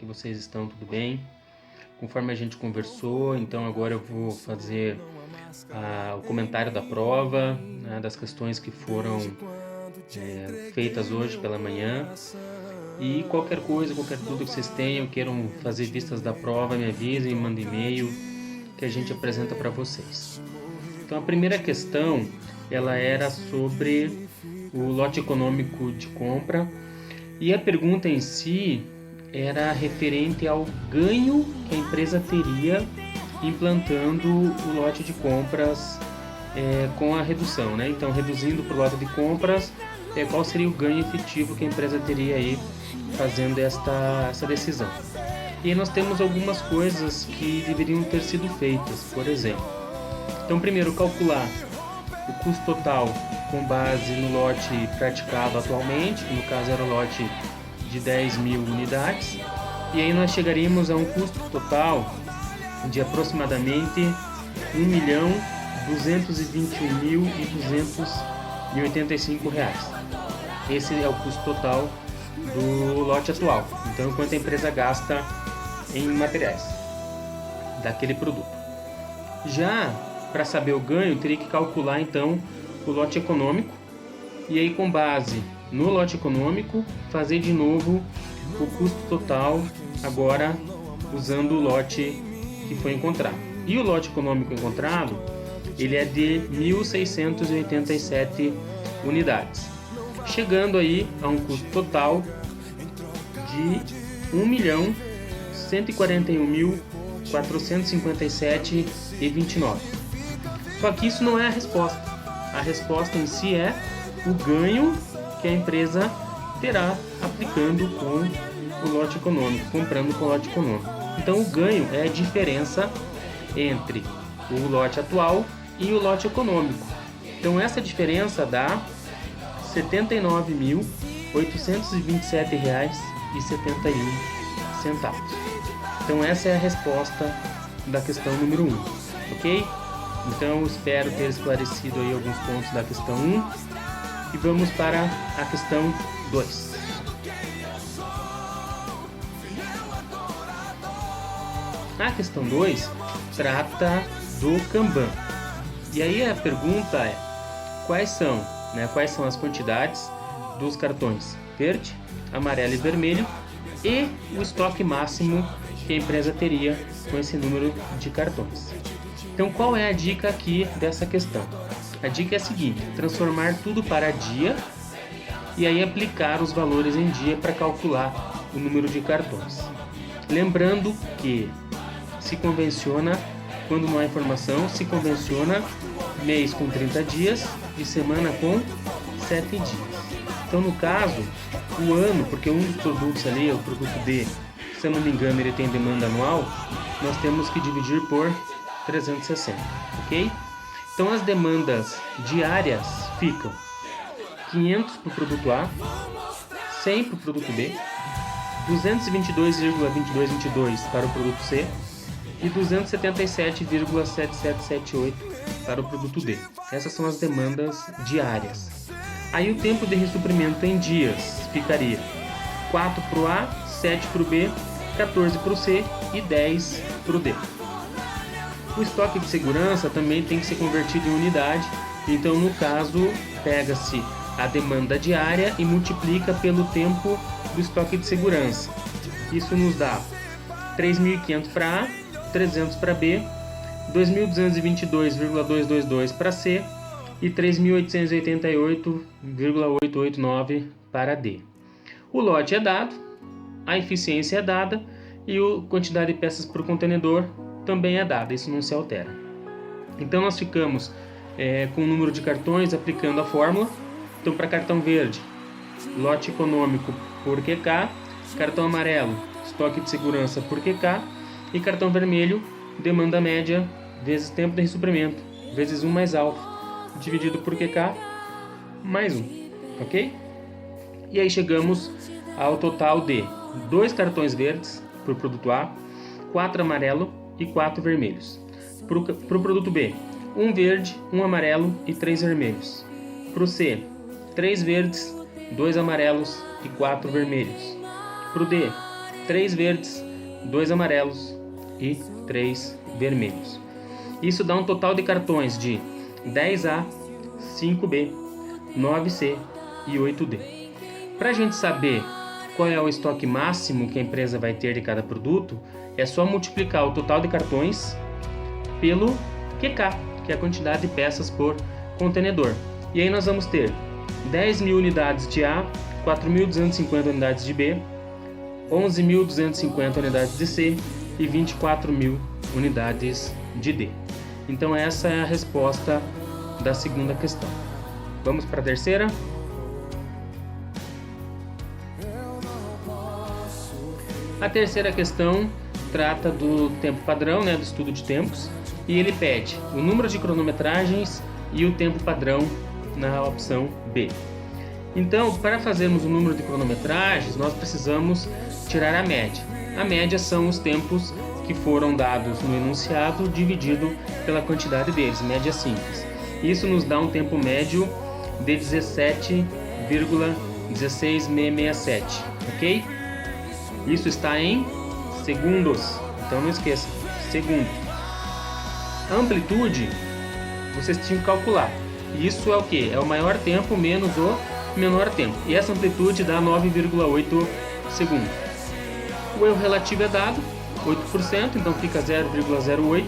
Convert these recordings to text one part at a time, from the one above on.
que vocês estão? Tudo bem? Conforme a gente conversou, então agora eu vou fazer o comentário da prova, né, das questões que foram feitas hoje pela manhã. E qualquer coisa, qualquer dúvida que vocês tenham, queiram fazer vistas da prova, me avisem, mandem e-mail que a gente apresenta para vocês. Então a primeira questão, ela era sobre o lote econômico de compra e a pergunta em si era referente ao ganho que a empresa teria implantando o lote de compras com a redução, né? Então, reduzindo para o lote de compras, qual seria o ganho efetivo que a empresa teria aí fazendo essa decisão. E aí nós temos algumas coisas que deveriam ter sido feitas, por exemplo. Então, primeiro, calcular o custo total com base no lote praticado atualmente, que no caso era o lote de 10.000 unidades, e aí nós chegaríamos a um custo total de aproximadamente R$1.221.285. Esse é o custo total do lote atual. Então, quanto a empresa gasta em materiais daquele produto. Já para saber o ganho, teria que calcular então o lote econômico e aí com base no lote econômico fazer de novo o custo total agora usando o lote que foi encontrado. E o lote econômico encontrado, ele é de 1.687 unidades, chegando aí a um custo total de R$1.141.457,29. Só que isso não é a resposta. A resposta em si é o ganho que a empresa terá aplicando com o lote econômico, comprando com o lote econômico. Então o ganho é a diferença entre o lote atual e o lote econômico. Então essa diferença dá R$ 79.827,71. Então essa é a resposta da questão número 1, ok? Então espero ter esclarecido aí alguns pontos da questão 1 e vamos para a questão 2. A questão 2 trata do Kanban. E aí a pergunta é: quais são as quantidades dos cartões verde, amarelo e vermelho e o estoque máximo que a empresa teria com esse número de cartões. Então, qual é a dica aqui dessa questão? A dica é a seguinte: transformar tudo para dia e aí aplicar os valores em dia para calcular o número de cartões. Lembrando que se convenciona, quando não há informação, se convenciona mês com 30 dias e semana com 7 dias. Então, no caso, o ano, porque um dos produtos ali, o produto D, se eu não me engano, ele tem demanda anual, nós temos que dividir por 360, ok? Então, as demandas diárias ficam 500 para o produto A, 100 para o produto B, 222,2222 para o produto C e 277,7778 para o produto D. Essas são as demandas diárias. Aí o tempo de ressuprimento em dias ficaria 4 para o A, 7 para o B, 14 para o C e 10 para o D. O estoque de segurança também tem que ser convertido em unidade, então no caso pega-se a demanda diária e multiplica pelo tempo do estoque de segurança. Isso nos dá 3.500 para A, 300 para B, 2.222,222 para C e 3.888,889 para D. O lote é dado, a eficiência é dada e a quantidade de peças por contenedor também é dada, isso não se altera. Então nós ficamos com o número de cartões aplicando a fórmula. Então, para cartão verde, lote econômico por QK, cartão amarelo, estoque de segurança por QK e cartão vermelho, demanda média vezes tempo de ressuprimento vezes 1 mais alfa, dividido por QK mais 1, ok? E aí chegamos ao total de 2 cartões verdes para o produto A, 4 amarelo e 4 vermelhos. Para o produto B, 1 verde, 1 amarelo e 3 vermelhos. Para o C, 3 verdes, 2 amarelos e 4 vermelhos. Para o D, 3 verdes, 2 amarelos e 3 vermelhos. Isso dá um total de cartões de 10A, 5B, 9C e 8D. Para a gente saber qual é o estoque máximo que a empresa vai ter de cada produto, é só multiplicar o total de cartões pelo QK, que é a quantidade de peças por contenedor. E aí nós vamos ter 10.000 unidades de A, 4.250 unidades de B, 11.250 unidades de C e 24.000 unidades de D. Então essa é a resposta da segunda questão. Vamos para a terceira? A terceira questão trata do tempo padrão, do estudo de tempos, e ele pede o número de cronometragens e o tempo padrão na opção B. Então, para fazermos o número de cronometragens, nós precisamos tirar a média. A média são os tempos que foram dados no enunciado dividido pela quantidade deles, média simples. Isso nos dá um tempo médio de 17,16667, ok? Isso está em segundos, então não esqueça, segundo. A amplitude, vocês tinham que calcular. Isso é o que? É o maior tempo menos o menor tempo. E essa amplitude dá 9,8 segundos. O erro relativo é dado, 8%, então fica 0,08.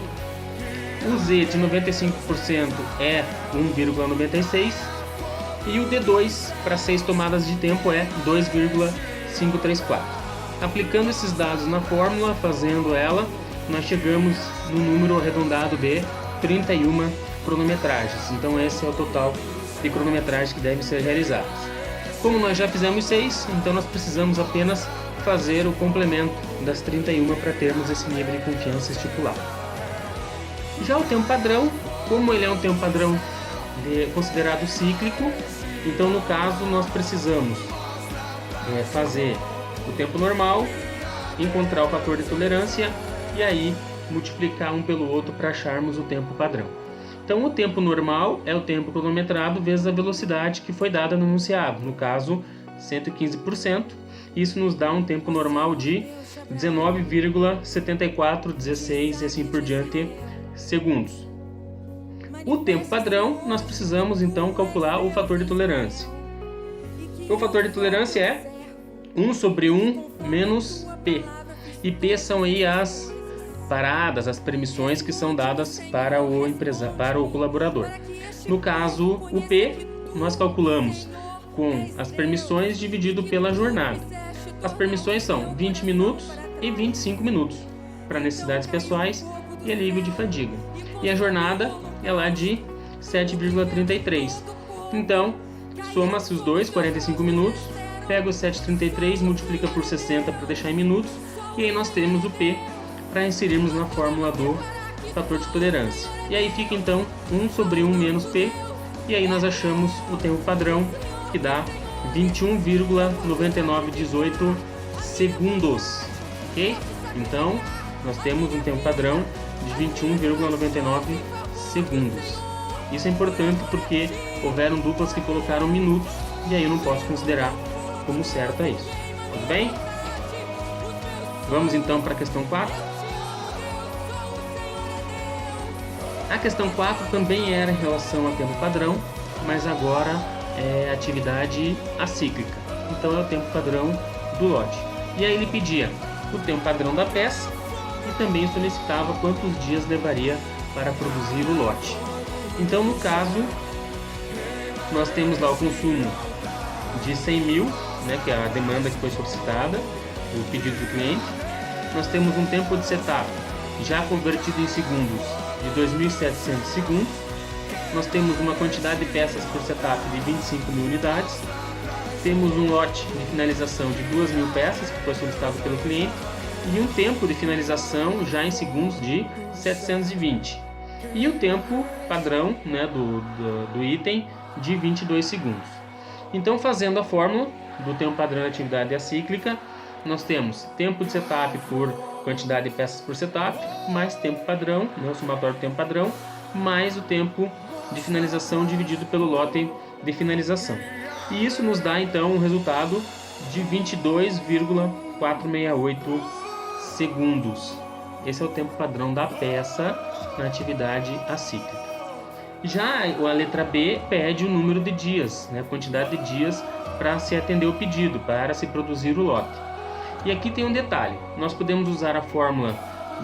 O Z de 95% é 1,96. E o D2 para 6 tomadas de tempo é 2,534. Aplicando esses dados na fórmula, fazendo ela, nós chegamos no número arredondado de 31 cronometragens. Então esse é o total de cronometragens que devem ser realizadas. Como nós já fizemos 6, então nós precisamos apenas fazer o complemento das 31 para termos esse nível de confiança estipulado. Já o tempo padrão, como ele é um tempo padrão considerado cíclico, então no caso nós precisamos fazer o tempo normal, encontrar o fator de tolerância e aí multiplicar um pelo outro para acharmos o tempo padrão. Então o tempo normal é o tempo cronometrado vezes a velocidade que foi dada no enunciado, no caso 115%. Isso nos dá um tempo normal de 19,7416 e assim por diante segundos. O tempo padrão, nós precisamos então calcular o fator de tolerância. O fator de tolerância é 1 sobre 1 menos P. E P são aí as paradas, as permissões que são dadas para o colaborador. No caso, o P nós calculamos com as permissões dividido pela jornada. As permissões são 20 minutos e 25 minutos para necessidades pessoais e alívio de fadiga. E a jornada é lá de 7,33. Então, soma-se os dois, 45 minutos, pega os 7,33, multiplica por 60 para deixar em minutos, e aí nós temos o P para inserirmos na fórmula do fator de tolerância. E aí fica então 1 sobre 1 menos P, e aí nós achamos o tempo padrão, que dá 21,9918 segundos, ok? Então, nós temos um tempo padrão de 21,99 segundos. Isso é importante porque houveram duplas que colocaram minutos, e aí eu não posso considerar como certo é isso. Tudo bem? Vamos então para a questão 4. A questão 4 também era em relação ao tempo padrão, mas agora é atividade acíclica. Então é o tempo padrão do lote. E aí ele pedia o tempo padrão da peça e também solicitava quantos dias levaria para produzir o lote. Então no caso, nós temos lá o consumo de 100 mil, que é a demanda que foi solicitada, o pedido do cliente. Nós temos um tempo de setup já convertido em segundos de 2.700 segundos. Nós temos uma quantidade de peças por setup de 25 mil unidades. Temos um lote de finalização de 2.000 peças que foi solicitado pelo cliente e um tempo de finalização já em segundos de 720. E o tempo padrão do item de 22 segundos. Então, fazendo a fórmula do tempo padrão da atividade acíclica, nós temos tempo de setup por quantidade de peças por setup, mais tempo padrão, o somatório do tempo padrão, mais o tempo de finalização dividido pelo lote de finalização. E isso nos dá então um resultado de 22,1 1,468 segundos. Esse é o tempo padrão da peça na atividade acíclica. Já a letra B pede o número de dias, né, a quantidade de dias para se atender o pedido, para se produzir o lote. E aqui tem um detalhe, nós podemos usar a fórmula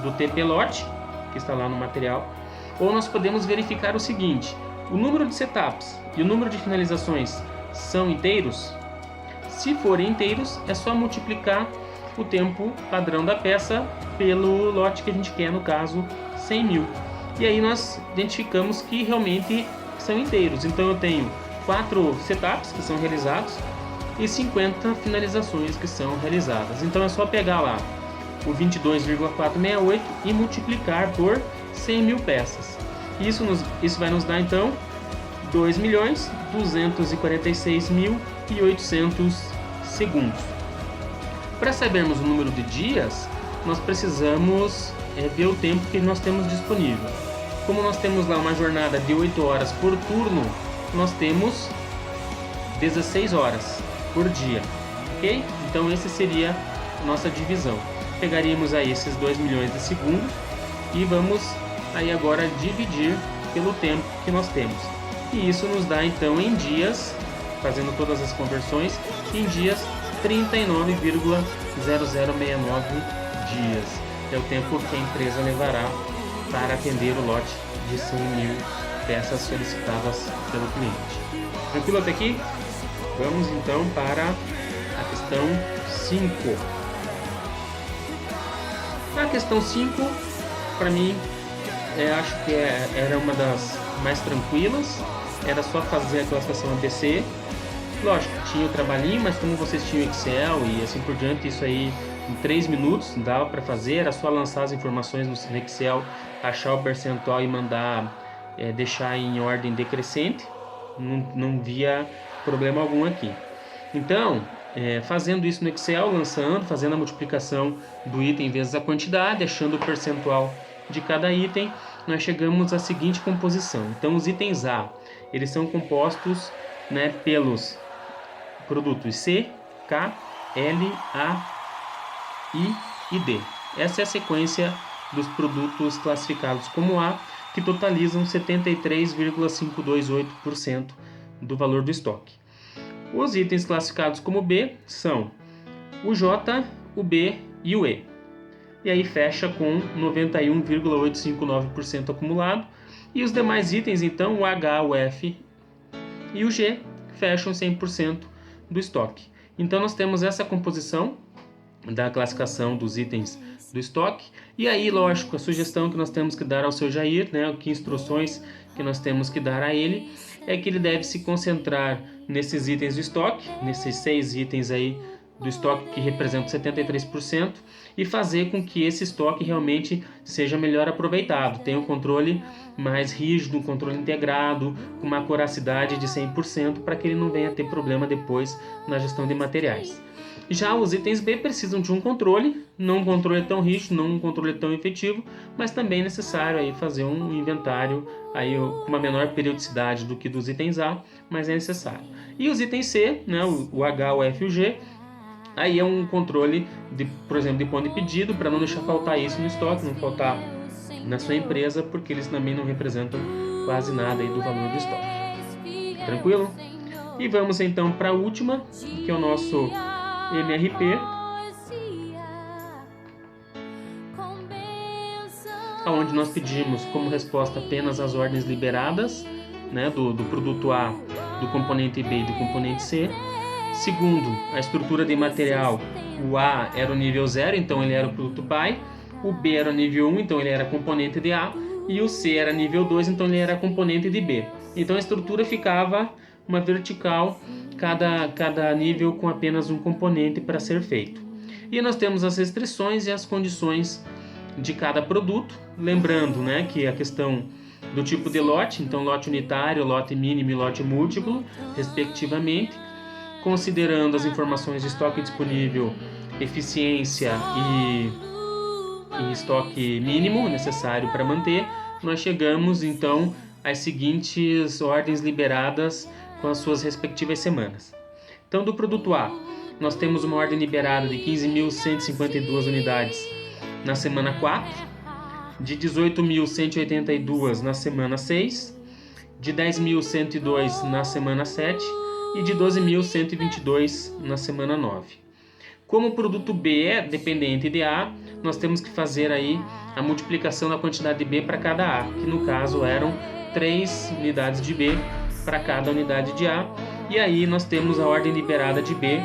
do TP lote, que está lá no material, ou nós podemos verificar o seguinte: o número de setups e o número de finalizações são inteiros? Se forem inteiros, é só multiplicar o tempo padrão da peça pelo lote que a gente quer, no caso 100.000. E aí nós identificamos que realmente são inteiros. Então eu tenho 4 setups que são realizados e 50 finalizações que são realizadas. Então é só pegar lá o 22,468 e multiplicar por 100.000 peças. Isso vai nos dar então 2.246.800 segundos. Para sabermos o número de dias, nós precisamos ver o tempo que nós temos disponível. Como nós temos lá uma jornada de 8 horas por turno, nós temos 16 horas por dia, ok? Então essa seria a nossa divisão. Pegaríamos aí esses 2 milhões de segundos e vamos aí agora dividir pelo tempo que nós temos. E isso nos dá então em dias, fazendo todas as conversões, em dias 39,0069 dias. É o tempo que a empresa levará para atender o lote de 100.000 peças solicitadas pelo cliente. Tranquilo até aqui? Vamos então para a questão 5. A questão 5, para mim, acho que era uma das mais tranquilas. Era só fazer a classificação ABC. Lógico, tinha o trabalhinho, mas como vocês tinham Excel e assim por diante, isso aí em 3 minutos dava para fazer. Era só lançar as informações no Excel, achar o percentual e mandar deixar em ordem decrescente. Não via problema algum aqui. Então, fazendo isso no Excel, fazendo a multiplicação do item vezes a quantidade, achando o percentual de cada item, nós chegamos à seguinte composição. Então, os itens A, eles são compostos, né, pelos produtos C, K, L, A, I e D. Essa é a sequência dos produtos classificados como A, que totalizam 73,528% do valor do estoque. Os itens classificados como B são o J, o B e o E. E aí fecha com 91,859% acumulado. E os demais itens, então, o H, o F e o G, fecham 100% do estoque. Então nós temos essa composição da classificação dos itens do estoque. E aí, lógico, a sugestão que nós temos que dar ao seu Jair, né, que instruções que nós temos que dar a ele, é que ele deve se concentrar nesses itens do estoque, nesses 6 itens aí do estoque que representam 73%, e fazer com que esse estoque realmente seja melhor aproveitado, tenha um controle mais rígido, um controle integrado, com uma acuracidade de 100%, para que ele não venha ter problema depois na gestão de materiais. Já os itens B precisam de um controle, não um controle tão rígido, não um controle tão efetivo, mas também é necessário aí fazer um inventário aí com uma menor periodicidade do que dos itens A, mas é necessário. E os itens C, né, o H, o F e o G, aí é um controle, por exemplo, de ponto de pedido, para não deixar faltar isso no estoque, não faltar na sua empresa, porque eles também não representam quase nada aí do valor do estoque. Tranquilo? E vamos então para a última, que é o nosso MRP, onde nós pedimos como resposta apenas as ordens liberadas, né, do produto A, do componente B e do componente C. Segundo, a estrutura de material, o A era o nível 0, então ele era o produto pai, o B era o nível 1, então ele era componente de A, e o C era nível 2, então ele era componente de B. Então a estrutura ficava uma vertical, cada nível com apenas um componente para ser feito. E nós temos as restrições e as condições de cada produto, lembrando, né, que a questão do tipo de lote, então lote unitário, lote mínimo e lote múltiplo, respectivamente, considerando as informações de estoque disponível, eficiência e estoque mínimo necessário para manter, nós chegamos então às seguintes ordens liberadas com as suas respectivas semanas. Então, do produto A, nós temos uma ordem liberada de 15.152 unidades na semana 4, de 18.182 na semana 6, de 10.102 na semana 7 e de 12.122 na semana 9. Como o produto B é dependente de A, nós temos que fazer aí a multiplicação da quantidade de B para cada A, que no caso eram 3 unidades de B para cada unidade de A. E aí nós temos a ordem liberada de B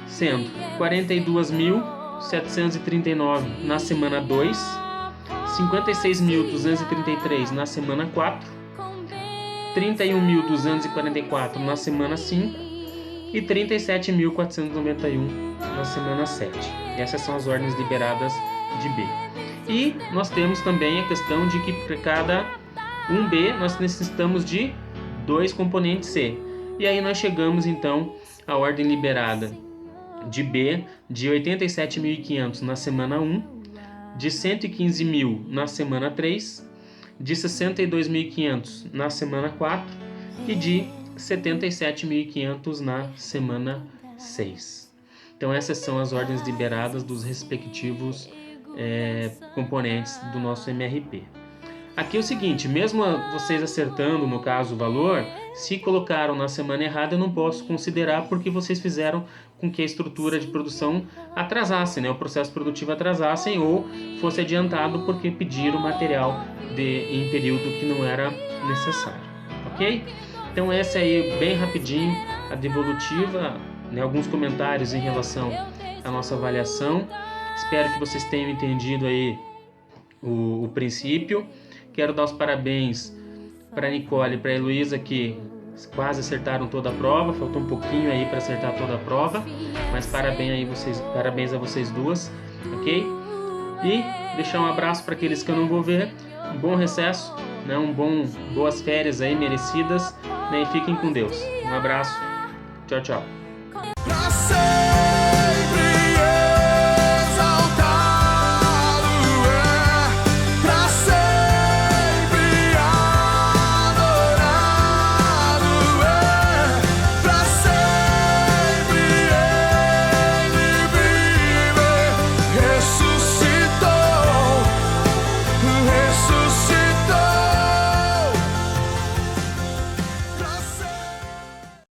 sendo 42.739 na semana 2, 56.233 na semana 4, 31.244 na semana 5 e 37.491 na semana 7. Essas são as ordens liberadas de B. E nós temos também a questão de que para cada 1B nós necessitamos de 2 componentes C. E aí nós chegamos então à ordem liberada de B de 87.500 na semana 1, de 115.000 na semana 3, de 62.500 na semana 4 e de 77.500 na semana 6. Então essas são as ordens liberadas dos respectivos componentes do nosso MRP. Aqui é o seguinte, mesmo vocês acertando, no caso, o valor, se colocaram na semana errada, eu não posso considerar porque vocês fizeram com que a estrutura de produção atrasasse, né? O processo produtivo atrasasse ou fosse adiantado porque pediram material em período que não era necessário, ok? Então essa aí, bem rapidinho, a devolutiva, né? Alguns comentários em relação à nossa avaliação. Espero que vocês tenham entendido aí o princípio. Quero dar os parabéns para a Nicole e para a Heloísa, que quase acertaram toda a prova. Faltou um pouquinho aí para acertar toda a prova, mas parabéns a vocês duas, ok? E deixar um abraço para aqueles que eu não vou ver. Um bom recesso, né? Boas férias aí merecidas, né? E fiquem com Deus. Um abraço. Tchau, tchau.